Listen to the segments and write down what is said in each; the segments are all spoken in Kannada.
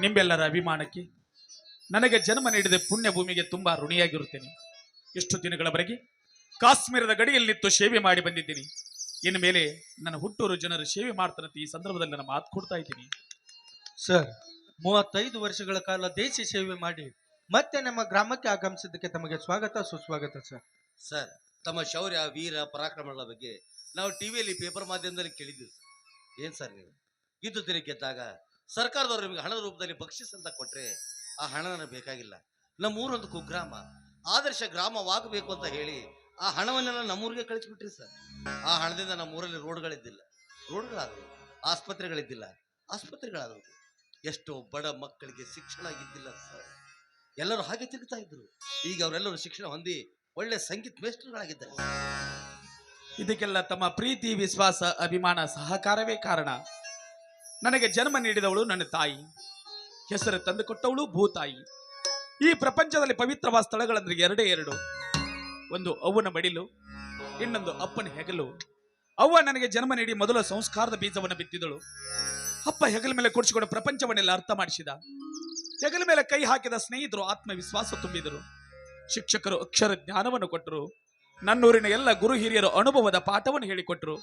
ನಿಮ್ಮೆಲ್ಲರ ಅಭಿಮಾನಕ್ಕೆ ನನಗೆ ಜನ್ಮ ನೀಡಿದ ಪುಣ್ಯ ಭೂಮಿಗೆ ತುಂಬಾ ಋಣಿಯಾಗಿರುತ್ತೇನೆ. ಎಷ್ಟು ದಿನಗಳವರೆಗೆ ಕಾಶ್ಮೀರದ ಗಡಿಯಲ್ಲಿ ನಿಂತು ಸೇವೆ ಮಾಡಿ ಬಂದಿದ್ದೀನಿ. ಇನ್ನು ಮೇಲೆ ನನ್ನ ಹುಟ್ಟೂರು ಜನರು ಸೇವೆ ಮಾಡ್ತಾರಂತ ಈ ಸಂದರ್ಭದಲ್ಲಿ ನಾನು ಮಾತು ಕೊಡ್ತಾ ಇದ್ದೀನಿ. ಸರ್, 35 ವರ್ಷಗಳ ಕಾಲ ದೇಶ ಸೇವೆ ಮಾಡಿ ಮತ್ತೆ ನಮ್ಮ ಗ್ರಾಮಕ್ಕೆ ಆಗಮಿಸಿದ್ದಕ್ಕೆ ತಮಗೆ ಸ್ವಾಗತ ಸುಸ್ವಾಗತ ಸರ್. ಸರ್, ತಮ್ಮ ಶೌರ್ಯ ವೀರ ಪರಾಕ್ರಮಗಳ ಬಗ್ಗೆ ನಾವು ಟಿವಿಯಲ್ಲಿ ಪೇಪರ್ ಮಾಧ್ಯಮದಲ್ಲಿ ಕೇಳಿದ್ದೀವಿ. ಏನ್ ಸರ್ ನೀವು ಗೆದ್ದು ತಿರುಗಿ ಗೆದ್ದಾಗ ಸರ್ಕಾರದವರು ನಿಮಗೆ ಹಣದ ರೂಪದಲ್ಲಿ ಬಕ್ಷಿಸ್ ಅಂತ ಕೊಟ್ರೆ ಆ ಹಣ ನನಗೆ ಬೇಕಾಗಿಲ್ಲ. ನಮ್ಮೂರೊಂದು ಕುಗ್ರಾಮ ಆದರ್ಶ ಗ್ರಾಮವಾಗಬೇಕು ಅಂತ ಹೇಳಿ ಆ ಹಣವನ್ನೆಲ್ಲ ನಮ್ಮೂರಿಗೆ ಕಳಿಸ್ಬಿಟ್ರಿ ಸರ್. ಆ ಹಣದಿಂದ ನಮ್ಮೂರಲ್ಲಿ ರೋಡ್ಗಳಾದವು, ಆಸ್ಪತ್ರೆಗಳಾದವು. ಎಷ್ಟೋ ಬಡ ಮಕ್ಕಳಿಗೆ ಶಿಕ್ಷಣ ಆಗಿದ್ದಿಲ್ಲ ಸರ್. ಎಲ್ಲರೂ ಹಾಗೆ ತಿರುಗ್ತಾ ಇದ್ರು. ಈಗ ಅವರೆಲ್ಲರೂ ಶಿಕ್ಷಣ ಹೊಂದಿ ಒಳ್ಳೆ ಸಂಗೀತ ಮೇಸ್ಟರ್ಗಳಾಗಿದ್ದಾರೆ. ಇದಕ್ಕೆಲ್ಲ ತಮ್ಮ ಪ್ರೀತಿ, ವಿಶ್ವಾಸ, ಅಭಿಮಾನ, ಸಹಕಾರವೇ ಕಾರಣ. ನನಗೆ ಜನ್ಮ ನೀಡಿದವಳು ನನ್ನ ತಾಯಿ, ಹೆಸರು ತಂದುಕೊಟ್ಟವಳು ಭೂತಾಯಿ. ಈ ಪ್ರಪಂಚದಲ್ಲಿ ಪವಿತ್ರವಾದ ಸ್ಥಳಗಳಂದ್ರೆ ಎರಡೇ ಎರಡು. ಒಂದು ಅವ್ವನ ಮಡಿಲು, ಇನ್ನೊಂದು ಅಪ್ಪನ ಹೆಗಲು. ಅವ್ವ ನನಗೆ ಜನ್ಮ ನೀಡಿ ಮೊದಲ ಸಂಸ್ಕಾರದ ಬೀಜವನ್ನು ಬಿತ್ತಿದಳು. ಅಪ್ಪ ಹೆಗಲ ಮೇಲೆ ಕೂಡಿಸಿಕೊಂಡು ಪ್ರಪಂಚವನ್ನೆಲ್ಲ ಅರ್ಥ ಮಾಡಿಸಿದ. ಹೆಗಲ ಮೇಲೆ ಕೈ ಹಾಕಿದ ಸ್ನೇಹಿತರು ಆತ್ಮವಿಶ್ವಾಸ ತುಂಬಿದರು. ಶಿಕ್ಷಕರು ಅಕ್ಷರ ಜ್ಞಾನವನ್ನು ಕೊಟ್ಟರು. ನನ್ನೂರಿನ ಎಲ್ಲ ಗುರು ಹಿರಿಯರು ಅನುಭವದ ಪಾಠವನ್ನು ಹೇಳಿಕೊಟ್ಟರು.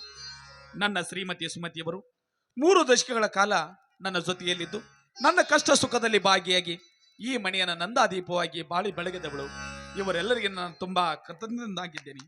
ನನ್ನ ಶ್ರೀಮತಿ ಸುಮತಿಯವರು 3 ದಶಕಗಳ ಕಾಲ ನನ್ನ ಜೊತೆಯಲ್ಲಿದ್ದು ನನ್ನ ಕಷ್ಟ ಸುಖದಲ್ಲಿ ಭಾಗಿಯಾಗಿ ಈ ಮನೆಯನ್ನು ನಂದಾದೀಪವಾಗಿ ಬಾಳಿ ಬೆಳಗಿದವಳು. ಇವರೆಲ್ಲರಿಗೆ ನಾನು ತುಂಬಾ ಕೃತಜ್ಞನಾಗಿದ್ದೇನೆ.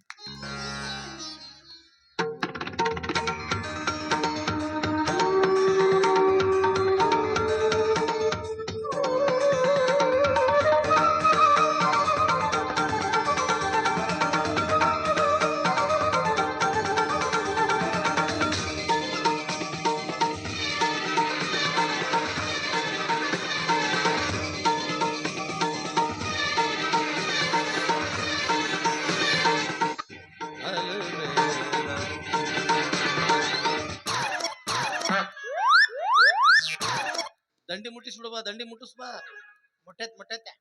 ದಂಡಿ ಮುಟ್ಟಿಸ್ಬಿಡುವ, ದಂಡಿ ಮುಟ್ಟಿಸ್ಬಾ. ಮುಟ್ಟೈತೆ.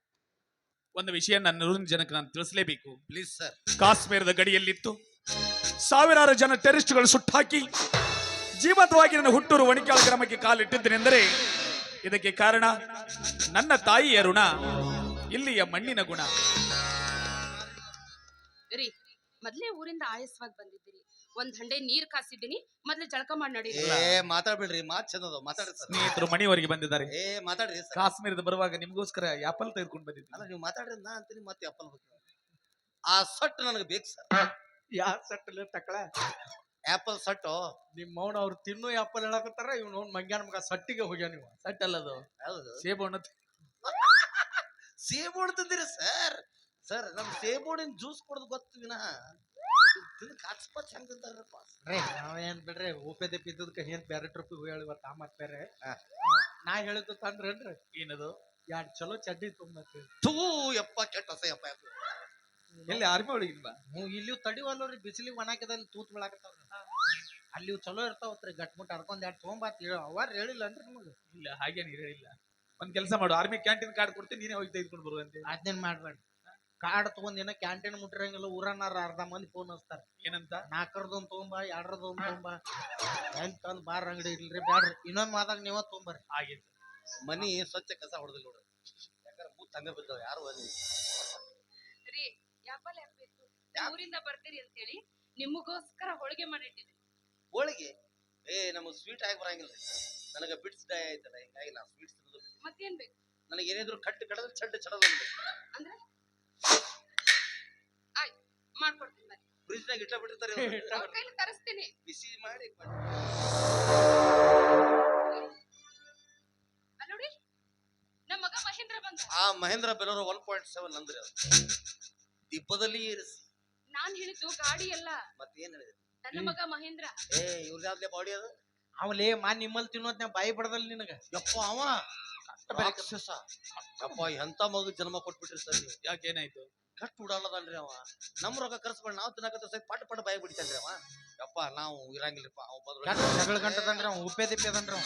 ಒಂದು ವಿಷಯ ನನ್ನ ಊರಿನ ಜನಕ್ಕೆ ನಾನು ತಿಳಿಸಲೇಬೇಕು. Please sir. ಕಾಶ್ಮೀರದ ಗಡಿಯಲ್ಲಿತ್ತು ಸಾವಿರಾರು ಜನ ಟೆರರಿಸ್ಟ್ಗಳು ಸುಟ್ಟಾಕಿ ಜೀವಂತವಾಗಿ ನನ್ನ ಹುಟ್ಟೂರು ವಣಿಕಾಳ ಗ್ರಾಮಕ್ಕೆ ಕಾಲಿಟ್ಟಿದ್ದೇನೆಂದರೆ ಇದಕ್ಕೆ ಕಾರಣ ನನ್ನ ತಾಯಿಯ ಋಣ, ಇಲ್ಲಿಯ ಮಣ್ಣಿನ ಗುಣ. ಮೊದ್ಲೇ ಊರಿಂದ ಆಯಸ್ವಾಗಿ ಬಂದಿದ್ದೀರಿ. ಒಂದ್ ಹಂಡೆ ನೀರ್ ಕಾಸಿದ್ದೀನಿ, ಮೊದ್ಲೇ ಜಳಕ ಮಾಡಿ ನಡಿ. ಮಾತಾಡ್ಬಿಡ್ರಿ, ಮಾತ್ ಚಂದದ ಮಾತಾಡ್ರಿ. ಸ್ನೇಹಿತರು ಮನೆಯವರೆಗೆ ಬಂದಿದ್ದಾರೆ. ಮಾತಾಡ್ರಿ. ಕಾಶ್ಮೀರದ ಬರುವಾಗ ನಿಮ್ಗೋಸ್ಕರ ಆಪಲ್ ತೆಗೆದುಕೊಂಡು ಬಂದಿದ್ದೀನಿ. ಅಲ್ಲ, ನೀವು ಮಾತಾಡ್ರಿ, ನಾ ಅಂತೀನಿ ಮತ್ತೆ ಆಪಲ್ ಬೇಕು. ಆ ಸಟ್ ನನಗೆ ಬೇಕು ಸರ್. ಯಾ ಸಟ್ಟಲ್ಲ ತಕಳ ಆಪಲ್ ಸಟ್ಟು. ನಿಮ್ಮ ಮೌನ ಅವ್ರು ತಿನ್ನು ಆಪಲ್ ಹೇಳಕತ್ತಾರ. ಇವ್ನು ಮಂಗ್ಯಾನ ಮಗ ಸಟ್ಟಿಗೆ ಹೋಗ್ಯ. ನೀವು ಸಟ್ ಅಲ್ಲದು, ಹೌದು, ಸೇಬು ಹಣ್ಣು. ಸೇಬು ಹಣ್ಣು ತಂದಿರಿ ಸರ್. ಸರ್, ನಮ್ ಸೇಬು ಹಣ್ಣಿನ ಜ್ಯೂಸ್ ಕೊಡೋದು ಗೊತ್ತು ವಿನಃ ಕಾಚ್ಪಚ್ ಹೆಂಗ್ ತಿಂತಾರಪ್ಪ. ನಾವೇನ್ ಬಿಡ್ರಿ, ಉಪೇದಿ ಬಿದ್ದದಕ್ಕೆ ಏನ್ ಬೇರೆ ಟ್ರಿಪ್ ಹೇಳಿವ ತಾಮತ್ ಬೇರೆ. ನಾ ಹೇಳಿದ್ದು ತಂದ್ರೇನ್ರಿ ಏನದು? 2 ಚಲೋ ಚಡ್ಡಿ ತುಂಬತ್ತೆ. ಥೂ ಯಪ್ಪ, ಕೆಟ್ಟ ಅಸಹ್ಯಪ್ಪ. ಎಲ್ಲಿ ಆರ್ಮಿ ಒಳಗಿಲ್ವಾ? ಇಲ್ಲಿ ತಡಿವಲ್ಲವ್ರಿ, ಬಿಸಿಲಿಗೆ ಒಣಾಕದಲ್ಲಿ ತೂತ್ ಬೀಳಾಕತ್ತಾವ. ಅಲ್ಲಿ ಚಲೋ ಇರ್ತಾವತ್ರಿ, ಗಟ್ಮುಟ್ ಹಡ್ಕೊಂಡ್ 2 ತೊಗೊಂಬಾತ್ ಅವಾರ ಹೇಳಿಲ್ಲನ್ರಿ ನಿಮಗೆ? ಇಲ್ಲ, ಹಾಗೇನು ಹೇಳಿಲ್ಲ. ಒಂದ್ ಕೆಲಸ ಮಾಡು, ಆರ್ಮಿ ಕ್ಯಾಂಟೀನ್ ಕಾರ್ಡ್ ಕೊಡ್ತೀನಿ, ನೀನೇ ಹೋಗಿ ತೆಗೆದುಕೊಂಡು ಬರುವಂತೆ. ಅದ್ನೇನ್ ಮಾಡ್ಬೇಡಿ. ಕಾರ್ಡ್ ತಗೊಂಡ್ ಕ್ಯಾಂಟೀನ್ ಮುಟ್ಟಿರಂಗಿಲ್ಲ. ಊರನ್ನಾರ ಅರ್ಧ ಮಂದಿ ಫೋನ್ ಹಚ್ತಾರ. ಏನಂತ? 4ರದೊಂದು ತೊಗೊಂಬ, 2ರದೊಂದು ತೊಗೊಂಬ. ಎಂತ ಬಾರ್ ಅಂಗಡಿ ಇಲ್ರಿ, ಬ್ಯಾಡ್ರಿ. ಇನ್ನೊಂದ್ ಮಾದಾಗ ನೀವ ತೊಗೊಂಬರ್ರಿ. ಆಗಿತ್ತು. ಮನಿ ಸ್ವಚ್ಛ ಕಸ ಹೊಡೆದಿಲ್ಲ ನೋಡ್ರಿ, ಯಾಕಂದ್ರೆ ಮೂತ್ ಹಂಗ ಬಿದ್ದಾವ. ಯಾರು ರೀ, ಯಾಪಲ್ ಬೇಕು, ಊರಿಂದ ಬರ್ತೀರಿ ಅಂತ ಹೇಳಿ ನಿಮಗೋಸ್ಕರ ಹೋಳಿಗೆ ಮಾಡಿಟ್ಟಿದ್ದೀನಿ. ಹೋಳಿಗೆ? ನಮಗ್ ಸ್ವೀಟ್ ಆಗಿ ಬರಂಗಿಲ್ಲ. ನನಗೆ ಬಿಟ್ಸ್ ಡೈ ಆಯ್ತಲ್ಲ, ಹಿಂಗಾಗಿ ನಾ ಸ್ವೀಟ್ಸ್ ಮತ್ತೇನ್ ಬೇಕು? ನನಗೆ ಏನಿದ್ರು ಕಟ್ಟು ಕಡದ ಚಡ್ಡ ಅಂದ್ರೆ ಆಯ್ತು, ಮಾಡ್ಕೊಡ್ತೀನಿ. ಬನ್ನಿ, ಫ್ರಿಜ್ ನಾಗ ಇಟ್ಟ ಬಿಟ್ಟಿರ್ತಾರೆ. ಅವ್ರ ಕೈಲಿ ತರಿಸ್ತೀನಿ, ಬಿಸಿ ಮಾಡಿ. ನೋಡಿ, ನಮ್ಮ ಮಗ ಮಹೇಂದ್ರ ಬಂದ. ಆ ಮಹೇಂದ್ರ ಬೆಲೋರೋ 1.7 ಅಂದ್ರೆ ದೀಪದಲ್ಲಿ ಏರಿಸಿ. ನಾನ್ ಹೇಳಿದ್ದು ಗಾಡಿ ಅಲ್ಲ, ಮತ್ತೇನ್ ಹೇಳಿದೆ? ನನ್ನ ಮಗ ಮಹೇಂದ್ರ. ಇವ್ರ ಯಾವ್ದೇ ಬಾಡಿ ಅದು? ಅವಲೇ ನಿಮ್ಮಲ್ಲಿ ತಿನ್ನೋದ್ ನಾ ಬಾಯಿ ಬಡದಲ್ಲಿ ನಿನಗ. ಯಪ್ಪ, ಅವ ರಾಕ್ಷಸ. ಯಪ್ಪ, ಎಂತ ಮಗು ಜನ್ಮ ಕೊಟ್ಬಿಟ್ರಿ ಸರ್ ನೀವು. ಯಾಕೆ, ಏನಾಯ್ತು? ಕಟ್ ಉಡಾಳದಲ್ರಿ ಅವ. ನಮ್ ರೊಕ್ಕ ಕರ್ಸ್ಕೊಂಡು ನಾವು ತಿನ್ನಕತ್ತ ಸರಿ ಪಟ್ ಬಾಯಿ ಬಿಡ್ತಾನ್ರಿ ಅವ. ಯಪ್ಪ, ನಾವು ಇರಂಗಿಲ್ಲಪ್ಪ. ಜಗಳ ಗಂಟದನ್ರಿ ಅವ, ಉಪೇದಿಪ್ಪದನ್ರಿ ಅವ.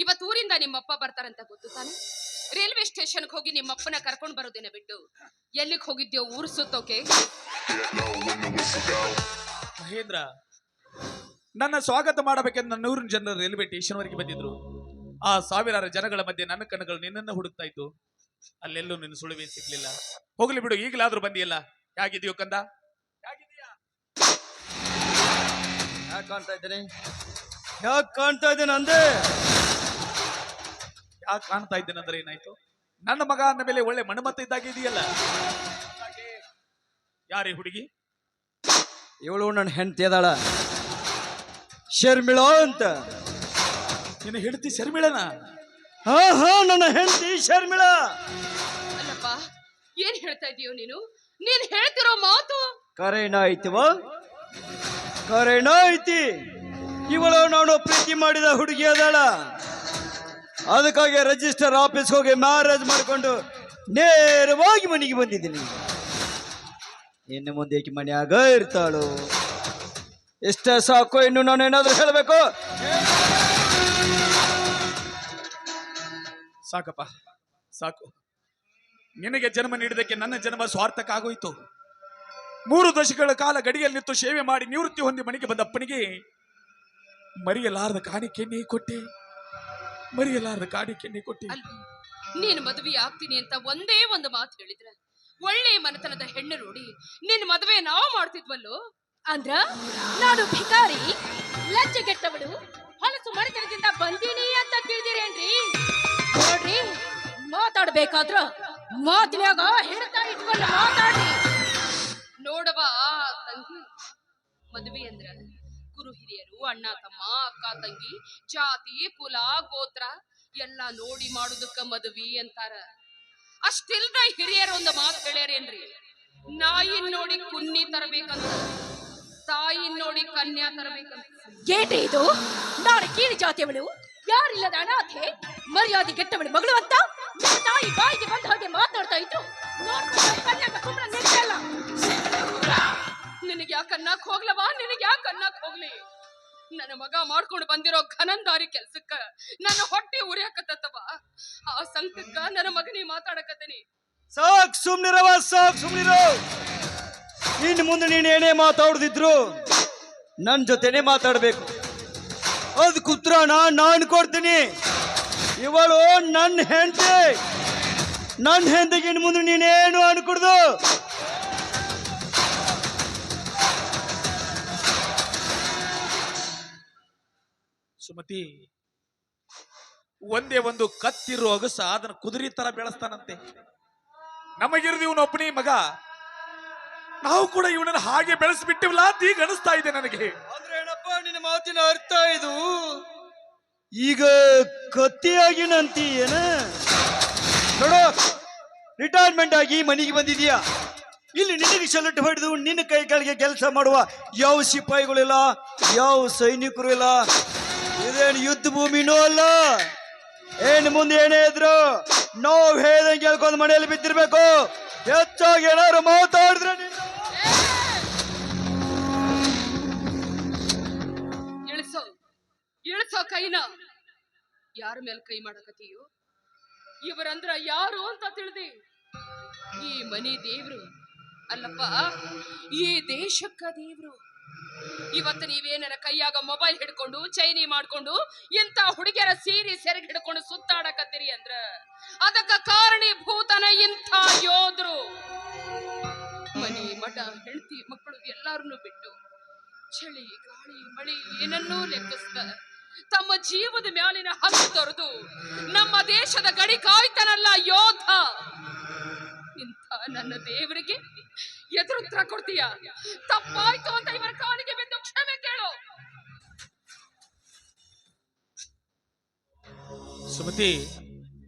ಇವತ್ತು ಊರಿಂದ ನಿಮ್ಮಪ್ಪ ಬರ್ತಾರಂತ ಗೊತ್ತು ತಾನೆ? ರೈಲ್ವೆ ಸ್ಟೇಷನ್ಗೆ ಹೋಗಿ ನಿಮ್ಮಪ್ಪನ ಕರ್ಕೊಂಡ್ ಬರೋದೇನ ಬಿಟ್ಟು ಎಲ್ಲಿಗೆ ಹೋಗಿದ್ಯೋ ಊರು ಸುತ್ತೋಕೆ? ಮಹೇಂದ್ರ, ನನ್ನ ಸ್ವಾಗತ ಮಾಡಬೇಕೆಂದು ನನ್ನ ಊರಿನ ಜನರು ರೈಲ್ವೆ ಸ್ಟೇಷನ್ ವರೆಗೆ ಬಂದಿದ್ರು. ಆ ಸಾವಿರಾರು ಜನಗಳ ಮಧ್ಯೆ ನನ್ನ ಕಣ್ಣುಗಳು ನಿನ್ನನ್ನು ಹುಡುಕ್ತಾ ಇದ್ದು ಅಲ್ಲೆಲ್ಲೂ ನಿನ್ನ ಸುಳಿವೆ ಸಿಗ್ಲಿಲ್ಲ. ಹೋಗ್ಲಿ ಬಿಡು, ಈಗಲಾದ್ರೂ ಬಂದಿಯಲ್ಲ. ಹೇಗಿದೆಯೋ ಕಂದ? ಹೇಗಿದೀಯಾ? ಯಾಕೆ ಕಾಣ್ತಾ ಇದ್ದೇನೆ ಅಂದೆ? ಯಾಕೆ ಕಾಣ್ತಾ ಇದ್ದೇನಂದ್ರೆ ಏನಾಯ್ತು? ನನ್ನ ಮಗ ಅಂದ ಮೇಲೆ ಒಳ್ಳೆ ಮಣ್ಣಮತ್ತ ಇದ್ದಾಗ ಇದೆಯಲ್ಲ. ಯಾರೇ ಹುಡುಗಿ? ಇವಳು ನನ್ನ ಹೆಂಡತಿ ಅದಾಳ, ಶರ್ಮಿಳಾ ಅಂತ. ನಿನ್ನ ಹೆಂಡತಿ ಶರ್ಮಿಳನ? ಹಾ ನನ್ನ ಹೆಂಡತಿ ಶರ್ಮಿಳಾ. ಅಲ್ಲಪ್ಪ, ಏನ್ ಹೇಳ್ತಾ ಇದೀಯೋ ನೀನು? ನೀನ್ ಹೇಳ್ತಿರೋ ಮಾತು ಕರೆನ ಐತಿವ? ಕರೆನ ಐತಿ. ಇವಳು ನಾನು ಪ್ರೀತಿ ಮಾಡಿದ ಹುಡುಗಿ ಅದಾಳ. ಅದಕ್ಕಾಗಿ ರಿಜಿಸ್ಟರ್ ಆಫೀಸ್ ಹೋಗಿ ಮ್ಯಾರೇಜ್ ಮಾಡಿಕೊಂಡು ನೇರವಾಗಿ ಮನೆಗೆ ಬಂದಿದ್ದೀನಿ. ಇನ್ನು ಮುಂದೆ ಈಕೆ ಮನೆಯಾಗ ಇರ್ತಾಳು. ಇಷ್ಟೇ ಸಾಕು, ಇನ್ನು ನಾನು ಏನಾದ್ರೂ ಹೇಳಬೇಕು? ಸಾಕಪ್ಪ, ಸಾಕು. ನಿನಗೆ ಜನ್ಮ ನೀಡಿದಕ್ಕೆ ನನ್ನ ಜನ್ಮ ಸ್ವಾರ್ಥಕ್ಕಾಗೋಯ್ತು. 3 ದಶಕಗಳ ಕಾಲ ಗಡಿಯಲ್ಲಿ ನಿಂತು ಸೇವೆ ಮಾಡಿ ನಿವೃತ್ತಿ ಹೊಂದಿ ಮನೆಗೆ ಬಂದಪ್ಪನಿಗೆ ಮರೆಯಲಾರದ ಕಾಣಿಕೆಯನ್ನೇ ಕೊಟ್ಟೆ. ಮರೆಯಲಾರದ ಕಾಣಿಕೆಯನ್ನೇ ಕೊಟ್ಟೆ. ಅಲ್ವಿ, ನೀನ್ ಮದುವೆ ಆಗ್ತೀನಿ ಅಂತ ಒಂದೇ ಒಂದು ಮಾತು ಹೇಳಿದ್ರೆ ಒಳ್ಳೆ ಮನೆತನದ ಹೆಣ್ಣು ನೋಡಿ ನಿನ್ ಮದುವೆ ನಾವು ಮಾಡ್ತಿದ್ವಲ್ಲೋ. ಅಂದ್ರ ನಾನು ಭಿಕಾರಿ, ಲಜ್ಜೆಗೆಟ್ಟವಳು, ಹೊಲಸು ಮನೆತನದಿಂದ ಬಂದೀನಿ ಅಂತ ತಿಳಿದಿರೇನ್ರಿ? ನೋಡ್ರಿ, ಮಾತಾಡ್ಬೇಕಾದ್ರ ಮಾತಿನಾಗ ಹಿಡ್ತಾ ಇಟ್ಕೊಂಡು ಮಾತಾಡ್ರಿ. ನೋಡವ ತಂಗಿ, ಮದುವೆ ಅಂದ್ರ ಗುರು ಹಿರಿಯರು, ಅಣ್ಣ ತಮ್ಮ, ಅಕ್ಕ ತಂಗಿ, ಜಾತಿ ಕುಲ ಗೋತ್ರ ಎಲ್ಲ ನೋಡಿ ಮಾಡುದಕ್ಕ ಮದುವೆ ಅಂತಾರ. ಅಷ್ಟಿಲ್ದ ಹಿರಿಯರು ಒಂದು ಮಾತು ಹೇಳ್ಯಾರೇನ್ರಿ, ನಾಯಿನ್ ನೋಡಿ ಕುನ್ನಿ ತರಬೇಕಂತ, ತಾಯಿನ್ ನೋಡಿ ಕನ್ಯಾ ತರಬೇಕಂತ. ಏನ್ರಿ ಇದು? ನಾನು ಕೀಳು ಜಾತಿಯವಳು, ಯಾರಿಲ್ಲದ ಅನಾಥೆ, ಮರ್ಯಾದೆ ಗೆಟ್ಟವಳು ಮಗಳು ಅಂತ ನಿಮ್ಮ ತಾಯಿ ಬಾಯಿಗೆ ಬಂದ ಹಾಗೆ ಮಾತಾಡ್ತಾ ಇದ್ರು. ನಿನಗೆ ಯಾಕೆ ಅನ್ನಕ್ ಹೋಗ್ಲವಾ? ನಿನಗೆ ಯಾಕೆ ಅನ್ನಕ್ ಹೋಗ್ಲಿ? ನನ್ನ ಮಗ ಮಾಡ್ಕೊಂಡು ಬಂದಿರೋ ಘನಂದಾರಿ ಕೆಲ್ಸಕ್ಕ ನನ್ನ ಹೊಟ್ಟೆ ಉರಿಯಾಕತ್ತವ. ಆ ಸಂಕಕ್ಕ ನನ್ನ ಮಗನೇ ಮಾತಾಡಕತ್ತೀನಿ. ಸಾಕ್ ಸುಮ್ನಿರವ, ಸಾಕ್ ಸುಮ್ನಿರೋ. ಇನ್ನು ಮುಂದೆ ನೀನು ಏನೇ ಮಾತಾಡುದಿದ್ರು ನನ್ನ ಜೊತೆನೆ ಮಾತಾಡ್ಬೇಕು. ಅದಕ್ಕೆ ಉತ್ತರನ ನಾನು ಕೊಡ್ತೀನಿ. ಇವಳು ನನ್ನ ಹೆಂಡತಿ. ನನ್ನ ಹೆಂಡತಿಗೆ ಇನ್ನು ಮುಂದೆ ನೀನೇನು ಅನ್ಕೊಡ್ದು. ಸುಮತಿ, ಒಂದೇ ಒಂದು ಕತ್ತಿರೋ ಅಗಸ ಅದನ್ನ ಕುದುರೆ ತರ ಬೆಳೆಸ್ತಾನಂತೆ. ನಮಗಿರಿದು ಇವನೊಬ್ಬನೇ ಮಗ, ನಾವು ಕೂಡ ಇವನನ್ನು ಹಾಗೆ ಬೆಳೆಸ್ಬಿಟ್ಟಿವಲ್ಲ ಅಂತ ಈಗ ಅನಿಸ್ತಾ ಇದೆ ನನಗೆ. ಅಂದ್ರೆ ಏನಪ್ಪ ನಿನ್ನ ಮಾತಿನ ಅರ್ಥ ಇದು? ಈಗ ಕತ್ತಿಯಾಗಿ ನಂತೀಯೇನ? ನೋಡು, ರಿಟೈರ್ಮೆಂಟ್ ಆಗಿ ಮನೆಗೆ ಬಂದಿದೀಯಾ. ಇಲ್ಲಿ ನಿನಗೆ ಶಲಟ್ ಹೊಡೆದು ನಿನ್ನ ಕೈ ಕೆಳಗೆ ಕೆಲಸ ಮಾಡುವ ಯಾವ ಸಿಪಾಯಿಗಳಿಲ್ಲ, ಯಾವ ಸೈನಿಕರು ಇಲ್ಲ. ಇದೇನು ಯುದ್ಧ ಭೂಮಿನೂ ಅಲ್ಲ. ಏನ್ ಮುಂದೆ ಏನೇ ಇದ್ರು ನಾವು ಹೇಳ್ದಂಗೆ ಕೇಳ್ಕೊಂಡು ಮನೆಯಲ್ಲಿ ಬಿದ್ದಿರ್ಬೇಕು. ಹೆಚ್ಚಾಗಿ ಏನಾದ್ರು ಮಾತಾಡಿದ್ರೆ ಇಳಿಸೋ ಕೈನ. ಯಾರ ಮೇಲೆ ಕೈ ಮಾಡಕತ್ತೀಯೋ? ಇವರಂದ್ರ ಯಾರು ಅಂತ ತಿಳಿದಿ? ಈ ಮನಿ ದೇವ್ರು ಅಲ್ಲಪ್ಪ, ಈ ದೇಶಕ್ಕ ದೇವ್ರು. ಇವತ್ತು ನೀವೇನರ ಕೈಯಾಗ ಮೊಬೈಲ್ ಹಿಡ್ಕೊಂಡು ಚೈನಿ ಮಾಡ್ಕೊಂಡು ಇಂತ ಹುಡುಗಿಯರ ಸೀರೆ ಸೆರಗ್ ಹಿಡ್ಕೊಂಡು ಸುತ್ತಾಡಕತ್ತೀರಿ ಅಂದ್ರ ಅದಕ್ಕ ಕಾರಣೀಭೂತನ ಇಂಥ ಯೋಧರು. ಮನಿ ಮಠ ಹೆಂಡತಿ ಮಕ್ಕಳು ಎಲ್ಲಾರನ್ನು ಬಿಟ್ಟು ಚಳಿ ಗಾಳಿ ಮಳಿ ಏನನ್ನೂ ಲೆಕ್ಕಿಸ್ತ ತಮ್ಮ ಜೀವದ ಮ್ಯಾಲಿನ ಹಕ್ಕು ತೊರೆದು ನಮ್ಮ ದೇಶದ ಗಡಿ ಕಾಯ್ತಾನಲ್ಲ ಯೋಧ. ಇಂಥ ನನ್ನ ದೇವರಿಗೆ ಎದುರುತ್ತರ ಕೊಡ್ತೀಯ? ತಪ್ಪಾಯ್ತು ಅಂತ ಇವರ ಕಾಲಿಗೆ ಬಿದ್ದು ಕ್ಷಮೆ ಕೇಳು. ಸುಮತಿ,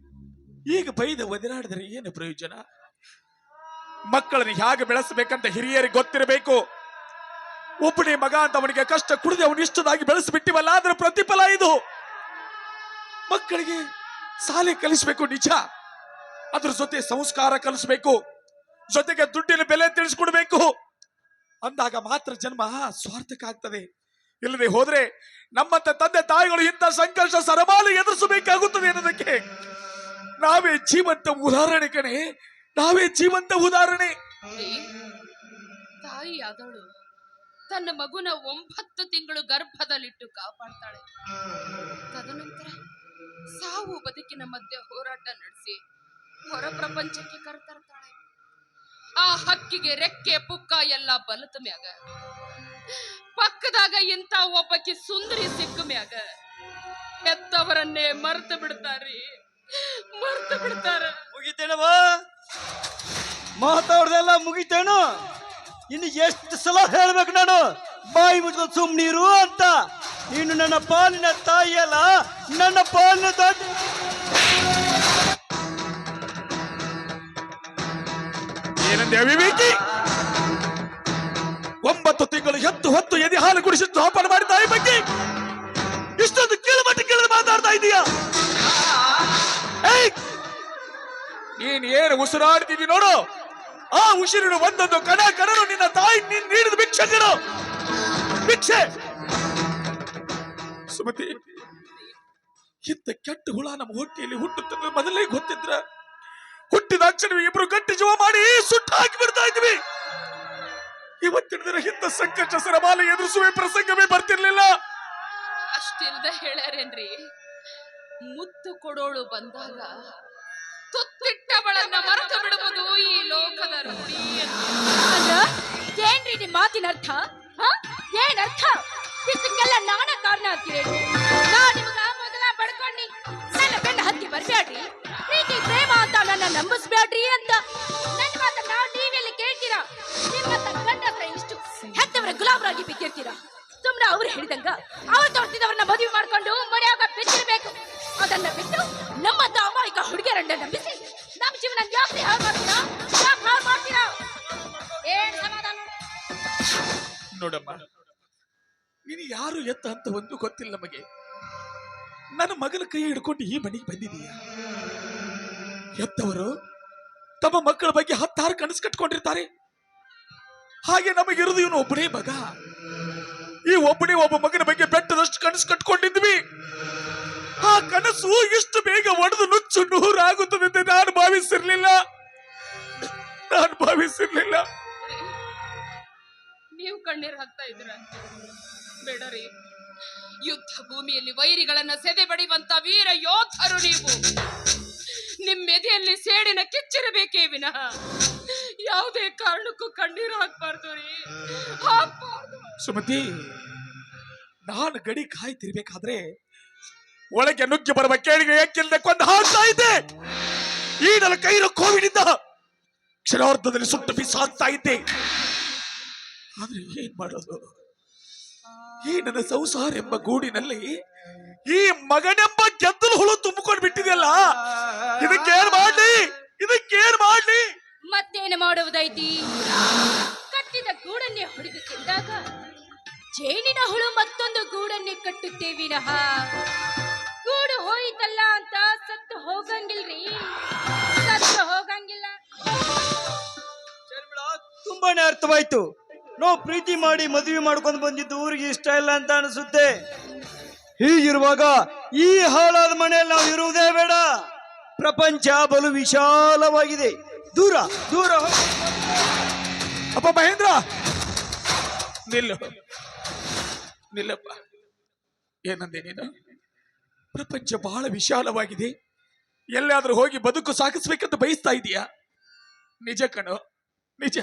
ಈಗ ಬೈದ ಒದರಾಡಿದರೆ ಏನು ಪ್ರಯೋಜನ? ಮಕ್ಕಳನ್ನು ಹೇಗೆ ಬೆಳೆಸಬೇಕಂತ ಹಿರಿಯರಿಗೆ ಗೊತ್ತಿರಬೇಕು. ಒಬ್ಬನೇ ಮಗ ಅಂತ ಅವನಿಗೆ ಕಷ್ಟ ಕುಡಿದು ಅವನು ಇಷ್ಟದಾಗಿ ಬೆಳೆಸಿಬಿಟ್ಟಿವಲ್ಲ, ಅದರ ಪ್ರತಿಫಲ ಇದು. ಮಕ್ಕಳಿಗೆ ಶಾಲೆ ಕಲಿಸಬೇಕು ನಿಜ, ಅದ್ರ ಜೊತೆ ಸಂಸ್ಕಾರ ಕಲಿಸಬೇಕು, ಜೊತೆಗೆ ದುಡ್ಡಿನ ಬೆಲೆ ತಿಳಿಸ್ಕೊಡ್ಬೇಕು. ಅಂದಾಗ ಮಾತ್ರ ಜನ್ಮ ಸ್ವಾರ್ಥಕ್ಕಾಗ್ತದೆ. ಇಲ್ಲದೆ ಹೋದ್ರೆ ನಮ್ಮಂತ ತಂದೆ ತಾಯಿಗಳು ಇಂಥ ಸಂಘರ್ಷ ಸರಮಾಲಿ ಎದುರಿಸಬೇಕಾಗುತ್ತದೆ ಅನ್ನೋದಕ್ಕೆ ನಾವೇ ಜೀವಂತ ಉದಾಹರಣೆ ಕಣೆ, ನಾವೇ ಜೀವಂತ ಉದಾಹರಣೆ. ತಾಯಿ ಆದವಳು ತನ್ನ ಮಗುನ 9 ತಿಂಗಳು ಗರ್ಭದಲ್ಲಿಟ್ಟು ಕಾಪಾಡ್ತಾಳೆ. ತದನಂತರ ಸಾವು ಬದುಕಿನ ಮಧ್ಯೆ ಹೋರಾಟ ನಡೆಸಿ ಹೊರ ಪ್ರಪಂಚಕ್ಕೆ ಕರೆತರ್ತಾಳೆ. ಆ ಹಕ್ಕಿಗೆ ರೆಕ್ಕೆ ಪುಕ್ಕ ಎಲ್ಲ ಬಲತ ಮ್ಯಾಗ ಪಕ್ಕದಾಗ ಇಂತ ಒಬ್ಬಕ್ಕೆ ಸುಂದರಿ ಸಿಕ್ಕ ಮ್ಯಾಗ ಹೆತ್ತವರನ್ನೇ ಮರ್ತು ಬಿಡ್ತಾರ್ರಿ, ಮರ್ತು ಬಿಡ್ತಾರ. ಮುಗಿತೇನವ ಮಾತಾಡ್ದೆಲ್ಲ ಮುಗಿತೇನು? ಇನ್ನು ಎಷ್ಟು ಸಲ ಹೇಳ್ಬೇಕು ನಾನು ಬಾಯಿ ಮುಚ್ಕೊಂಡು ಸುಮ್ನೀರು ಅಂತ? ನೀನು ನನ್ನ ಪಾಲಿನ ತಾಯಿಯಲ್ಲ, ನನ್ನ ಪಾಲಿನ ತಾಯಿ. ಏನಂದೆ ಅವಿವೇಕಿ? 9 ತಿಂಗಳು ಹೆತ್ತು ಹೊತ್ತು ಎದೆ ಹಾಲು ಕುಡಿಸಿ ಜೋಪಾನ ಮಾಡಿ ತಾಯಿ ಬಗ್ಗೆ ಇಷ್ಟೊಂದು ಕೇಳದ ಮಾತಾಡ್ತಾ ಇದೀಯಾ? ನೀನ್ ಏನು ಉಸಿರಾಡ್ತಿದಿ ನೋಡು, ಆ ಉಸಿರಿನ ಒಂದೊಂದು ಕಣನು ನಿನ್ನ ತಾಯಿ ನೀಡಿದ ಭಿಕ್ಷೆಗಳು, ಭಿಕ್ಷೆ. ಸುಮತಿ, ಇಂಥ ಕೆಟ್ಟ ಹುಳ ನಮ್ಮ ಹೊಟ್ಟೆಯಲ್ಲಿ ಹುಟ್ಟುತ್ತದೆ ಮೊದಲೇ ಗೊತ್ತಿದ್ರ ಹುಟ್ಟಿದಾಕ್ಷಣ ಇಬ್ರು ಗಟ್ಟಿ ಜೀವ ಮಾಡಿ ಸುಟ್ಟು ಹಾಕಿ ಬಿಡ್ತಾ ಇದ್ವಿ. ಇವತ್ತಿನ ದಿನ ಇಂಥ ಸಂಕಷ್ಟ ಸರಮಾಲೆ ಎದುರಿಸುವ ಪ್ರಸಂಗವೇ ಬರ್ತಿರ್ಲಿಲ್ಲ. ಅಷ್ಟಿಲ್ದ ಹೇಳ್ಯಾರೇನ್ರಿ, ಮುತ್ತು ಕೊಡೋಳು ಬಂದಾಗ ತುತ್ತಿಟ್ಟವಳನ್ನ ಮರೆತು ಬಿಡುವುದು ಈ ಲೋಕದ ರೂಢಿ ಅಂದ್ರ ಏನ್ರಿ ನಿಮ್ ಮಾತಿನ ಅರ್ಥ? ಏನ್ ಅರ್ಥ? ಇಷ್ಟಕ್ಕೆಲ್ಲ ನಾನ ಕಾರಣ ಅಂತೀರೇನು? ನಾ ನಿಮ್ಗ ಮೊದಲ ಬಡ್ಕೊಂಡಿ ನನ್ನ ಬೆನ್ನ ಹತ್ತಿ ಬರ್ಬ್ಯಾಡ್ರಿ, ಪ್ರೀತಿ ಪ್ರೇಮ ಅಂತ ನನ್ನ ನಂಬಿಸ್ಬ್ಯಾಡ್ರಿ ಅಂತ ನನ್ನ ಮಾತನ್ನ ನೀವೆಲ್ಲಿ ಕೇಳ್ತೀರಾ? ನಿಮ್ಮ ಗಂಡ ಹತ್ರ ಇಷ್ಟು ಹೆತ್ತವರ ಗುಲಾಮರಾಗಿ ಬಿದ್ದಿರ್ತೀರಾ? ಸುಮ್ನ ಅವ್ರು ಹೇಳಿದಂಗ ಅವ್ರು ತೋರಿಸಿದವ್ರನ್ನ ಮದುವೆ ಮಾಡ್ಕೊಂಡು ಮನೆಯಾಗ ಬಿದ್ದಿರ್ಬೇಕು. ಅದನ್ನ ಬಿಟ್ಟು ನಮ್ಮಂತ ಅಮಾಯಕ ಹುಡುಗಿಯರನ್ನ ನಂಬಿಸಿ ನಮ್ಮ ಜೀವನ ಯಾಕೆ ಹಾಳು ಮಾಡ್ತೀರಾ? ಯಾಕೆ ಹಾಳು ಮಾಡ್ತೀರಾ? ಏನ್ ಸಮಾಧಾನ? ನೋಡಮ್ಮ, ನೀನು ಯಾರು ಎತ್ತ ಅಂತ ಒಂದು ಗೊತ್ತಿಲ್ಲ ನಮಗೆ. ನನ್ನ ಮಗನ ಕೈ ಹಿಡ್ಕೊಂಡು ಈ ಮನೆಗೆ ಬಂದಿದೀಯ. ಎತ್ತವರು ತಮ್ಮ ಮಕ್ಕಳ ಬಗ್ಗೆ 10 ಕನಸು ಕಟ್ಕೊಂಡಿರ್ತಾರೆ. ಹಾಗೆ ನಮಗಿರುವುದು ಇವನು ಒಬ್ಬನೇ ಮಗ. ಈ ಒಬ್ಬನೇ ಒಬ್ಬ ಮಗನ ಬಗ್ಗೆ ಬೆಟ್ಟದಷ್ಟು ಕನಸು ಕಟ್ಕೊಂಡಿದ್ವಿ. ಆ ಕನಸು ಇಷ್ಟು ಬೇಗ ಒಡೆದು ನುಚ್ಚು ನೂರಾಗುತ್ತದೆ ಅಂತ ನಾನು ಭಾವಿಸಿರ್ಲಿಲ್ಲ. ನೀವು ಕಣ್ಣೀರ್ ಹಾಕ್ತಾ ಇದ್ರ ಬೇಡರಿ. ಯುದ್ಧ ಭೂಮಿಯಲ್ಲಿ ವೈರಿಗಳನ್ನ ಸೆದೆ ಬಡಿಯುವಂತ ವೀರ ಯೋಧರು ನೀವು. ನಿಮ್ಮೆದೆಯಲ್ಲಿ ಸೇಡಿನ ಕಿಚ್ಚಿರಬೇಕೇ ವಿನಃ ಯಾವುದೇ ಕಾರಣಕ್ಕೂ ಕಣ್ಣೀರು ಹಾಕ್ಬಾರ್ದು ರೀ, ಹಾಕ್ಬಾರ್ದು. ಸುಮತಿ, ನಾನು ಗಡಿ ಕಾಯ್ತಿರ್ಬೇಕಾದ್ರೆ ಒಳಗೆ ನುಗ್ಗಿ ಬರುವ ಕೇಳಿಗೆ ಯಾಕೆಲ್ಲದೆ ಕೊಂದು ಹಾಕ್ತಾ ಇದ್ದೆ. ಈ ನನ್ನ ಕೈನ ಕೋವಿಡಿಂದ ಕ್ಷಣಾರ್ಧದಲ್ಲಿ ಸುಟ್ಟು ಬಿಸಾಕ್ತಾ ಇದ್ದೆ. ಆದ್ರೆ ಏನ್ ಮಾಡೋದು? ಈ ನನ್ನ ಸಂಸಾರ ಎಂಬ ಗೂಡಿನಲ್ಲಿ ಈ ಮಗನೆಂಬ ಗೆದ್ದಲು ಹುಳು ತುಂಬಿಕೊಂಡು ಬಿಟ್ಟಿದೆಯಲ್ಲ, ಇದಕ್ಕೇನ್ ಮಾಡ್ಲಿ? ಮತ್ತೇನು ಮಾಡುವುದೈತಿ? ಕಟ್ಟಿದ ಗೂಡನ್ನೇ ಹೊಡಿಬೇಕೆಂದಾಗ ಜೇನಿನ ಹುಳು ಮತ್ತೊಂದು ಗೂಡನ್ನೇ ಕಟ್ಟುತ್ತೇ ವಿನಃ ಗೂಡು ಹೋಯಿತಲ್ಲ ಅಂತ ಸತ್ತು ಹೋಗಂಗಿಲ್ರಿ, ಸತ್ತು ಹೋಗಂಗಿಲ್ಲ. ತುಂಬಾನೇ ಅರ್ಥವಾಯ್ತು. ನಾವು ಪ್ರೀತಿ ಮಾಡಿ ಮದುವೆ ಮಾಡ್ಕೊಂಡು ಬಂದಿದ್ದು ಊರಿಗೆ ಇಷ್ಟ ಇಲ್ಲ ಅಂತ ಅನಿಸುತ್ತೆ. ಹೀಗಿರುವಾಗ ಈ ಹಾಳಾದ ಮನೆಯಲ್ಲಿ ನಾವು ಇರುವುದೇ ಬೇಡ. ಪ್ರಪಂಚ ಬಲು ವಿಶಾಲವಾಗಿದೆ. ದೂರ ದೂರ ಅಪ್ಪ ಮಹೇಂದ್ರ, ನಿಲ್ಲಪ್ಪ. ಏನಂದೆ ನೀನು? ಪ್ರಪಂಚ ಬಹಳ ವಿಶಾಲವಾಗಿದೆ, ಎಲ್ಲಾದ್ರೂ ಹೋಗಿ ಬದುಕು ಸಾಗಿಸ್ಬೇಕಂತ ಬಯಸ್ತಾ ಇದೀಯಾ? ನಿಜ ಕಣೋ, ನಿಜ.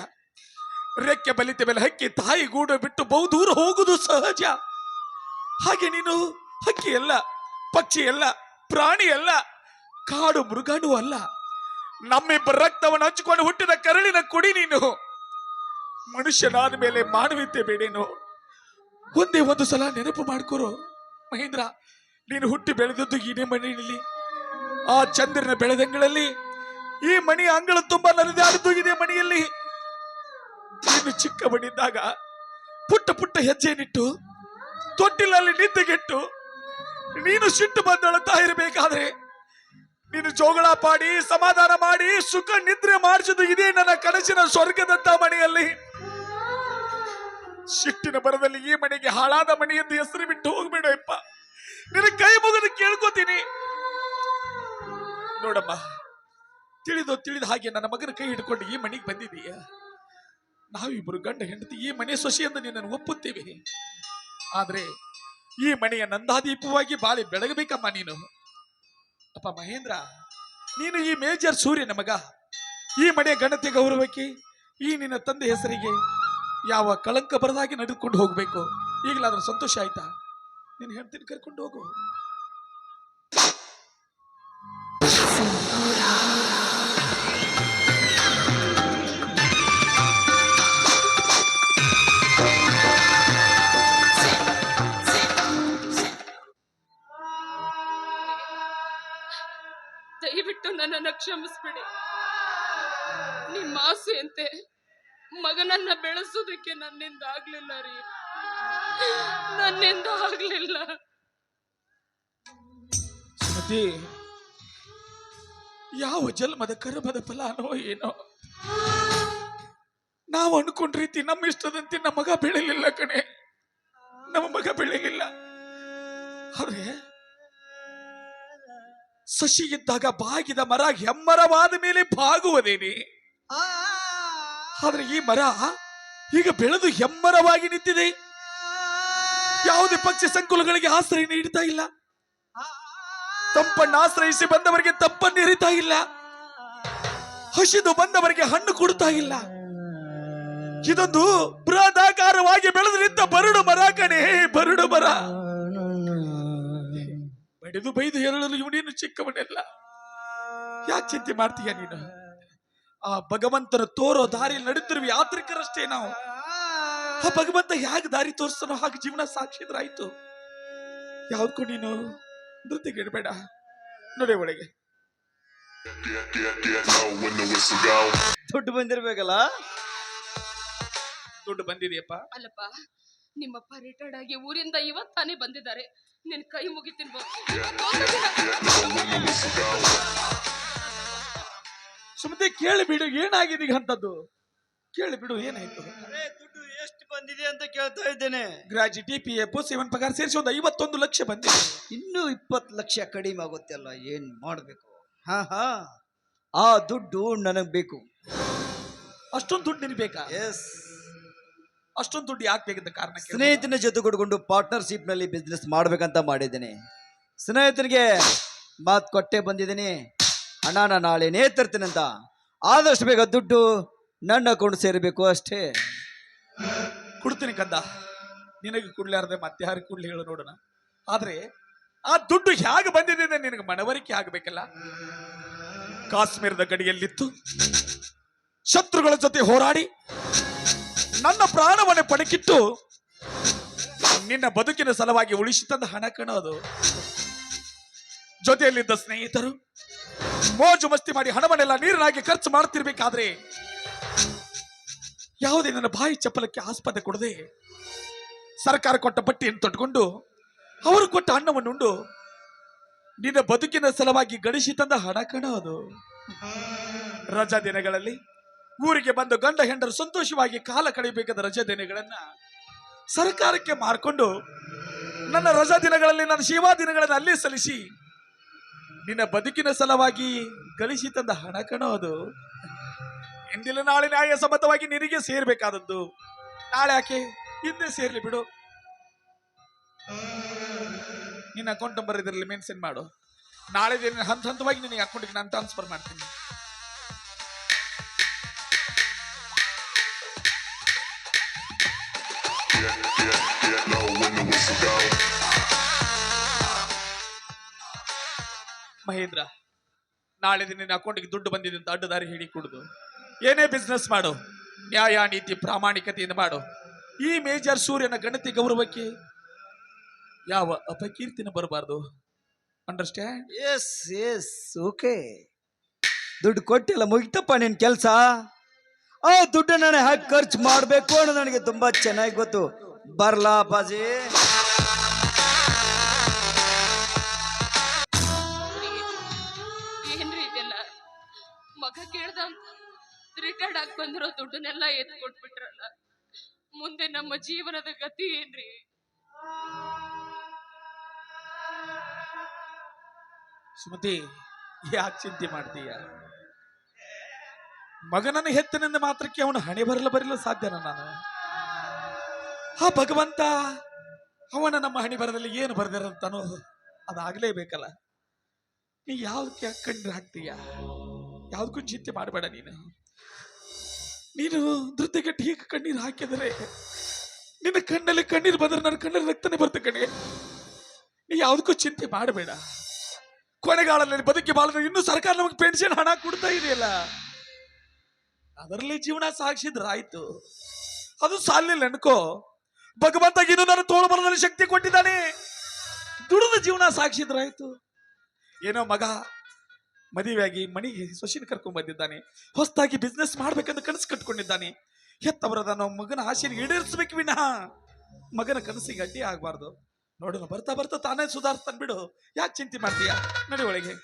ರೆಕ್ಕೆ ಬಲಿತ ಮೇಲೆ ಹಕ್ಕಿ ತಾಯಿ ಗೂಡು ಬಿಟ್ಟು ಬಹುದೂರ ಹೋಗುದು ಸಹಜ. ಹಾಗೆ ನೀನು ಹಕ್ಕಿ ಅಲ್ಲ, ಪಕ್ಷಿ ಅಲ್ಲ, ಪ್ರಾಣಿ ಅಲ್ಲ, ಕಾಡು ಮೃಗಾಣು ಅಲ್ಲ. ನಮ್ಮಿಬ್ಬರ ರಕ್ತವನ್ನು ಹಂಚಿಕೊಂಡು ಹುಟ್ಟಿದ ಕರಳಿನ ಕುಡಿ ನೀನು. ಮನುಷ್ಯನಾದ ಮೇಲೆ ಮಾನವೀಯತೆ ಬೇಡೇನು? ಒಂದೇ ಒಂದು ಸಲ ನೆನಪು ಮಾಡ್ಕೊರೋ ಮಹೇಂದ್ರ. ನೀನು ಹುಟ್ಟಿ ಬೆಳೆದದ್ದು ಇದೇ ಮನೆಯಲ್ಲಿ, ಆ ಚಂದ್ರನ ಬೆಳೆದಂಗಳಲ್ಲಿ. ಈ ಮನೆಯ ಅಂಗಳ ತುಂಬಾ ನಲಿದಾಡಿದ್ದು ಇದೇ ಮನೆಯಲ್ಲಿ. ನೀನು ಚಿಕ್ಕ ಬಡಿದ್ದಾಗ ಪುಟ್ಟ ಪುಟ್ಟ ಹೆಜ್ಜೆನಿಟ್ಟು ತೊಟ್ಟಿಲಲ್ಲಿ ನಿದ್ದೆಗೆಟ್ಟು ನೀನು ಸಿಟ್ಟು ಬಂದೊಳ್ತಾ ಇರಬೇಕಾದ್ರೆ ನೀನು ಜೋಗಳ ಪಾಡಿ ಸಮಾಧಾನ ಮಾಡಿ ಸುಖ ನಿದ್ರೆ ಮಾಡಿಸಿದ್ದು ಇದೇ ನನ್ನ ಕನಸಿನ ಸ್ವರ್ಗದಂತ ಮನೆಯಲ್ಲಿ. ಸಿಟ್ಟಿನ ಬರದಲ್ಲಿ ಈ ಮನೆಗೆ ಹಾಳಾದ ಮನೆ ಎಂದು ಹೆಸರು ಬಿಟ್ಟು ಹೋಗ್ಬೇಡಪ್ಪ. ನಿನ್ನ ಕೈ ಮುಗಿದು ಕೇಳ್ಕೊತೀನಿ. ನೋಡಮ್ಮ, ತಿಳಿದ ಹಾಗೆ ನನ್ನ ಮಗನ ಕೈ ಹಿಡ್ಕೊಂಡು ಈ ಮನೆಗೆ ಬಂದಿದೀಯ. ನಾವಿಬ್ಬರು ಗಂಡ ಹೆಂಡತಿ ಈ ಮನೆ ಸೊಸೆಯಿಂದ ನಿನ್ನನ್ನು ಒಪ್ಪುತ್ತೇವೆ. ಆದ್ರೆ ಈ ಮನೆಯ ನಂದಾದೀಪವಾಗಿ ಬಾಳಿ ಬೆಳಗಬೇಕಮ್ಮ ನೀನು. ಅಪ್ಪ ಮಹೇಂದ್ರ, ನೀನು ಈ ಮೇಜರ್ ಸೂರ್ಯನ ಮಗ. ಈ ಮನೆಯ ಘನತೆ ಗೌರವಕ್ಕೆ ಈ ನಿನ್ನ ತಂದೆ ಹೆಸರಿಗೆ ಯಾವ ಕಳಂಕ ಬರದಾಗಿ ನಡೆದುಕೊಂಡು ಹೋಗ್ಬೇಕು. ಈಗಲಾದ್ರೂ ಸಂತೋಷ ಆಯ್ತಾ? ನೀನು ಹೇಳ್ತೀನಿ, ಕರ್ಕೊಂಡು ಹೋಗು. ದಯವಿಟ್ಟು ನನ್ನನ್ನು ಕ್ಷಮಿಸ್ಬಿಡಿ. ನಿಮ್ಮ ಆಸೆಯಂತೆ ಮಗನನ್ನ ಬೆಳೆಸೋದಕ್ಕೆ ನನ್ನಿಂದ ಆಗ್ಲಿಲ್ಲ ರೀ, ನನ್ನಿಂದ ಆಗ್ಲಿಲ್ಲ. ಸುಮತಿ, ಯಾವ ಜನ್ಮದ ಕರ್ಮದ ಫಲಾನೋ ಏನೋ, ನಾವು ಅನ್ಕೊಂಡ ರೀತಿ ನಮ್ಮ ಇಷ್ಟದಂತೆ ನಮ್ಮ ಮಗ ಬೆಳಿಲಿಲ್ಲ ಕಣೆ, ನಮ್ಮ ಮಗ ಬೆಳಿಲಿಲ್ಲ. ಆದ್ರೆ ಸಸಿ ಇದ್ದಾಗ ಬಾಗಿದ ಮರ ಹೆಮ್ಮರವಾದ ಮೇಲೆ ಬಾಗುವುದೇನೆ. ಆದ್ರೆ ಈ ಮರ ಈಗ ಬೆಳೆದು ಹೆಮ್ಮರವಾಗಿ ನಿಂತಿದೆ. ಯಾವುದೇ ಪಕ್ಷಿ ಸಂಕುಲಗಳಿಗೆ ಆಶ್ರಯ ನೀಡ್ತಾ ಇಲ್ಲ. ತಂಪನ್ನು ಆಶ್ರಯಿಸಿ ಬಂದವರಿಗೆ ತಂಪನ್ನು ಎರಿತಾ ಇಲ್ಲ. ಹಸಿದು ಬಂದವರಿಗೆ ಹಣ್ಣು ಕೊಡ್ತಾ ಇಲ್ಲ. ಇದೊಂದು ಬೃಹದಾಕಾರವಾಗಿ ಬೆಳೆದು ನಿಂತ ಬರಡು ಮರ ಕಣೆ, ಬರಡು ಮರ. ಬಡಿದು ಬೈದು ಹೇಳಲು ಇವನೇನು ಚಿಕ್ಕವನೆಲ್ಲ. ಯಾಕೆ ಚಿಂತೆ ಮಾಡ್ತೀಯ ನೀನು? ಆ ಭಗವಂತನ ತೋರೋ ದಾರಿಯಲ್ಲಿ ನಡೆದಿರುವ ಯಾತ್ರಿಕರಷ್ಟೇ ನಾವು. ಆ ಭಗವಂತ ಹೇಗೆ ದಾರಿ ತೋರಿಸ್ತಾನೋ ಹಾಗೆ ಜೀವನ ಸಾಕ್ಷಿದ್ರಾಯ್ತು. ಯಾವ್ದಕ್ಕೂ ನೀನು ನೃತ್ಯಗಿಡಬೇಡ. ನೋಡಿ ಒಳಗೆ ದುಡ್ಡು ಬಂದಿರ್ಬೇಕಲ್ಲ. ದುಡ್ಡು ಬಂದಿದೆಯಪ್ಪ. ಅಲ್ಲಪ್ಪ, ನಿಮ್ಮಪ್ಪ ರಿಟೈರ್ಡ್ ಆಗಿ ಊರಿಂದ ಇವತ್ತಾನೇ ಬಂದಿದ್ದಾರೆ. ನಿನ್ ಕೈ ಮುಗಿತೀನಿ ಬಾ. ಸುಮ್ಮನೆ ಕೇಳಿ ಬಿಡು, ಏನಾಗಿದೆ ಈಗ ಅಂತದ್ದು? ಕೇಳಿ ಬಿಡು, ಏನಾಯ್ತು? ದುಡ್ಡು ಎಷ್ಟು ಬಂದಿದೆ ಅಂತ ಕೇಳ್ತಾ ಇದ್ದೇನೆ. ಗ್ರಾಜ್ಯುಟಿ, PF, 7 ಪಗಾರ ಸೇರಿಸಿ ಒಂದು 51 ಲಕ್ಷ ಬಂದಿದೆ. ಇನ್ನೂ 20 ಲಕ್ಷ ಕಡಿಮೆ ಆಗುತ್ತೆ ಅಲ್ಲ, ಏನ್ ಮಾಡ್ಬೇಕು? ಹಾ, ಆ ದುಡ್ಡು ನನಗ್ ಬೇಕು. ಅಷ್ಟೊಂದು ದುಡ್ಡು ನಿನಗೆ ಬೇಕಾ? ಎಸ್. ಅಷ್ಟೊಂದು ದುಡ್ಡು ಯಾಕೆ ಬೇಕಂತ ಕಾರಣ ಕೇಳು. ಸ್ನೇಹಿತನ ಜೊತೆಗೂಡಿಕೊಂಡು ಪಾರ್ಟ್ನರ್ಶಿಪ್ ನಲ್ಲಿ ಬಿಸ್ನೆಸ್ ಮಾಡ್ಬೇಕಂತ ಮಾಡಿದ್ದೇನೆ. ಸ್ನೇಹಿತನಿಗೆ ಮಾತು ಕೊಟ್ಟೆ ಬಂದಿದ್ದೀನಿ, ಹಣನ ನಾಳೆನೇ ತರ್ತೀನಂತ. ಆದಷ್ಟು ಬೇಗ ದುಡ್ಡು ನನ್ನ ಅಕೌಂಟ್ ಸೇರಬೇಕು ಅಷ್ಟೇ. ಕೊಡ್ತೀನಿ ಕಂದ, ನಿನಗೆ ಕೊಡ್ಲಾರ್ದೆ ಮತ್ತೆ ಯಾರಿಗೆ ಕೊಡ್ಲಿ ಹೇಳು ನೋಡೋಣ. ಆದ್ರೆ ಆ ದುಡ್ಡು ಹೇಗೆ ಬಂದಿದೆ ಅಂತ ನಿನಗೆ ಮನವರಿಕೆ ಆಗಬೇಕಲ್ಲ. ಕಾಶ್ಮೀರದ ಗಡಿಯಲ್ಲಿತ್ತು ಶತ್ರುಗಳ ಜೊತೆ ಹೋರಾಡಿ ನನ್ನ ಪ್ರಾಣವನ್ನೇ ಪಣಕ್ಕಿಟ್ಟು ನಿನ್ನ ಬದುಕಿನ ಸಲುವಾಗಿ ಉಳಿಸಿ ತಂದ ಹಣ ಕಣೋದು. ಜೊತೆಯಲ್ಲಿದ್ದ ಸ್ನೇಹಿತರು ಮೋಜು ಮಸ್ತಿ ಮಾಡಿ ಹಣವನ್ನೆಲ್ಲ ನೀರಿನಾಗಿ ಖರ್ಚು ಮಾಡ್ತಿರ್ಬೇಕಾದ್ರೆ ಯಾವುದೇ ನನ್ನ ಬಾಯಿ ಚಪ್ಪಲಕ್ಕೆ ಆಸ್ಪದ ಕೊಡದೆ ಸರ್ಕಾರ ಕೊಟ್ಟ ಬಟ್ಟೆಯನ್ನು ತೊಟ್ಟುಕೊಂಡು ಅವರು ಕೊಟ್ಟ ಅನ್ನವನ್ನು ಉಂಡು ನಿನ್ನ ಬದುಕಿನ ಸಲುವಾಗಿ ಗಳಿಸಿ ತಂದ ಹಣ ಕಣೋದು. ರಜಾ ದಿನಗಳಲ್ಲಿ ಊರಿಗೆ ಬಂದು ಗಂಡ ಹೆಂಡರು ಸಂತೋಷವಾಗಿ ಕಾಲ ಕಳೆಯಬೇಕಾದ ರಜಾ ದಿನಗಳನ್ನ ಸರ್ಕಾರಕ್ಕೆ ಮಾರ್ಕೊಂಡು ನನ್ನ ರಜಾ ದಿನಗಳಲ್ಲಿ ನನ್ನ ಸೇವಾ ದಿನಗಳನ್ನು ಅಲ್ಲೇ ಸಲ್ಲಿಸಿ ನಿನ್ನ ಬದುಕಿನ ಸಲುವಾಗಿ ಗಳಿಸಿ ತಂದ ಹಣ ಕಣೋದು. ಇಂದಿಲ್ಲ ನಾಳೆ ನ್ಯಾಯಸಮ್ಮತವಾಗಿ ನಿನಗೆ ಸೇರ್ಬೇಕಾದದ್ದು. ನಾಳೆ ಯಾಕೆ ಹಿಂದೆ ಸೇರ್ಲಿ ಬಿಡು. ನಿನ್ನ ಅಕೌಂಟ್ ನಂಬರ್ ಇದರಲ್ಲಿ ಮೆನ್ಷನ್ ಮಾಡು. ನಾಳೆ ದಿನ ಹಂತ ಹಂತವಾಗಿ ನಿನಗೆ ಅಕೌಂಟ್ಗೆ ನಾನು ಟ್ರಾನ್ಸ್ಫರ್ ಮಾಡ್ತೀನಿ. ಮಹೇಂದ್ರ, ನಾಳೆ ನಿನ್ನ ಅಕೌಂಟ್ಗೆ ದುಡ್ಡು ಬಂದಿದೆ ಅಂತ ಅಡ್ಡದಾರಿ ಹೇಳಿ ಕುಡಿದು ಏನೇ ಬಿಸ್ನೆಸ್ ಮಾಡು, ನ್ಯಾಯ ನೀತಿ ಪ್ರಾಮಾಣಿಕತೆಯಿಂದ ಮಾಡು. ಈ ಮೇಜರ್ ಸೂರ್ಯನ ಗಣತಿ ಗೌರವಕ್ಕೆ ಯಾವ ಅಪಕೀರ್ತಿನ ಬರಬಾರ್ದು. ಅಂಡರ್ಸ್ಟ್ಯಾಂಡ್? Yes yes, okay. ದುಡ್ಡು ಕೊಟ್ಟಿಲ್ಲ, ಮುಗಿತಪ್ಪ ನಿನ್ ಕೆಲಸ. ಆ ದುಡ್ಡು ನಾನು ಹಾಕಿ ಖರ್ಚು ಮಾಡಬೇಕು ಅನ್ನೋ ನನಗೆ ತುಂಬಾ ಚೆನ್ನಾಗಿ ಗೊತ್ತು. ಬರ್ಲಾ ಅಪ್ಪಾಜಿ? ಏನ್ರಿ ಇದೆಲ್ಲ? ಮಗ ಕೇಳ್ದ ರಿಟೈರ್ಡ್ ಆಗಿ ಬಂದಿರೋ ದುಡ್ಡನ್ನೆಲ್ಲ ಎತ್ತು ಕೊಟ್ಬಿಟ್ರಲ್ಲ. ಮುಂದೆ ನಮ್ಮ ಜೀವನದ ಗತಿ ಏನ್ರಿ? ಸುಮತಿ, ಯಾಕೆ ಚಿಂತೆ ಮಾಡ್ತೀಯ? ಮಗನನ್ನು ಹೆತ್ತನೆಂದ ಮಾತ್ರಕ್ಕೆ ಅವನು ಹಣೆ ಬರಲು ಸಾಧ್ಯನ ನಾನು? ಆ ಭಗವಂತ ಅವನ ನಮ್ಮ ಹಣೆ ಬರದಲ್ಲಿ ಏನು ಬರೆದಿರಂತಾನೋ ಅದಾಗಲೇಬೇಕಲ್ಲ. ನೀ ಯಾವ್ದಕ್ಕೆ ಕಣ್ಣೀರು ಹಾಕ್ತೀಯ? ಯಾವ್ದಕ್ಕೂ ಚಿಂತೆ ಮಾಡಬೇಡ ನೀನು ಧೃತಿಗೆಟ್ಟು ಹೀಗೆ ಕಣ್ಣೀರು ಹಾಕಿದರೆ ನಿನ್ನ ಕಣ್ಣಲ್ಲಿ ಕಣ್ಣೀರು ಬಂದ್ರೆ ನನ್ನ ಕಣ್ಣಲ್ಲಿ ರಕ್ತನೇ ಬರ್ತ ಕಣೆ. ನೀ ಯಾವ್ದಕ್ಕೂ ಚಿಂತೆ ಮಾಡಬೇಡ. ಕೊನೆಗಾಲದಲ್ಲಿ ಬದುಕಿ ಬಾಳಿದ್ರೆ ಇನ್ನೂ ಸರ್ಕಾರ ನಮಗೆ ಪೆನ್ಷನ್ ಹಣ ಕೊಡ್ತಾ ಇದೆಯಲ್ಲ, ಅದರಲ್ಲಿ ಜೀವನ ಸಾಗಿಸಿದ್ರ ಆಯ್ತು. ಅದು ಸಾಲಿಲ್ಲ ಅನ್ಕೋ, ಭಗವಂತ ಇನ್ನು ನನ್ನ ತೋಳು ಬರದಲ್ಲಿ ಶಕ್ತಿ ಕೊಟ್ಟಿದ್ದಾನೆ. ದುಡಿದ ಜೀವನ ಸಾಗಿಸಿದ್ರಾಯ್ತು. ಏನೋ ಮಗ ಮದುವೆಯಾಗಿ ಮನೆಗೆ ಸೊಸಿನ ಕರ್ಕೊಂಡ್ ಬಂದಿದ್ದಾನೆ, ಹೊಸದಾಗಿ ಬಿಸ್ನೆಸ್ ಮಾಡ್ಬೇಕಂತ ಕನಸು ಕಟ್ಕೊಂಡಿದ್ದಾನೆ. ಹೆತ್ತವರದ ನಾವು ಮಗನ ಆಸೆಯನ್ನು ಈಡೇರಿಸ್ಬೇಕು ವಿನಃ ಮಗನ ಕನಸಿಗೆ ಅಡ್ಡಿ ಆಗ್ಬಾರ್ದು. ನೋಡೋಣ, ಬರ್ತಾ ಬರ್ತಾ ತಾನೇ ಸುಧಾರಿಸ್ತಾನೆ ಬಿಡು. ಯಾಕೆ ಚಿಂತೆ ಮಾಡ್ತೀಯ? ನಡಿ ಒಳಗೆ.